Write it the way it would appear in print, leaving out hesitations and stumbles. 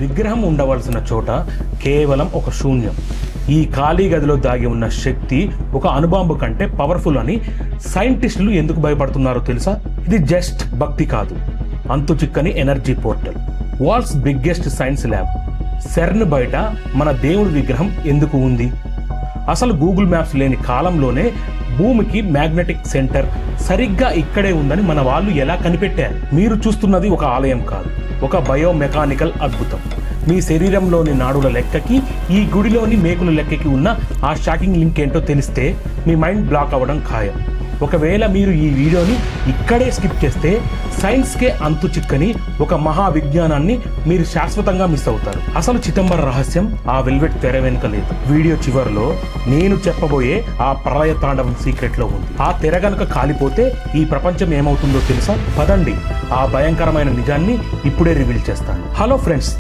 విగ్రహం ఉండవలసిన చోట కేవలం ఒక శూన్యం. ఈ ఖాళీ గదిలో దాగి ఉన్న శక్తి ఒక అణుబాంబు కంటే పవర్ఫుల్ అని సైంటిస్టులు ఎందుకు భయపడుతున్నారో తెలుసా? ఇది జస్ట్ భక్తి కాదు, అంతు చిక్కని energy portal. World's biggest science lab CERN బయట మన దేవుడి విగ్రహం ఎందుకు ఉంది? అసలు గూగుల్ మ్యాప్స్ లేని కాలంలోనే భూమికి మ్యాగ్నెటిక్ సెంటర్ సరిగ్గా ఇక్కడే ఉందని మన వాళ్ళు ఎలా కనిపెట్టారు? మీరు చూస్తున్నది ఒక ఆలయం కాదు, ఒక బయోమెకానికల్ అద్భుతం. మీ శరీరంలోని నాడుల లెక్కకి ఈ గుడిలోని మేకుల లెక్కకి ఉన్న ఆ షాకింగ్ లింక్ ఏంటో తెలిస్తే మీ మైండ్ బ్లాక్ అవ్వడం ఖాయం. ఒకవేళ మీరు ఈ వీడియోని ఇక్కడే స్కిప్ చేస్తే సైన్స్కే అంతు చిక్కని ఒక మహా విజ్ఞానాన్ని మీరు శాశ్వతంగా మిస్ అవుతారు. అసలు చిదంబర రహస్యం ఆ వెల్వెట్ తెర వెనుక లేదు. వీడియో చివరిలో నేను చెప్పబోయే ఆ ప్రళయ తాండవం సీక్రెట్ లో ఉంది. ఆ తెర గనుక కాలిపోతే ఈ ప్రపంచం ఏమవుతుందో తెలుసా? పదండి, ఆ భయంకరమైన నిజాన్ని ఇప్పుడే రివీల్ చేస్తాను. Hello friends,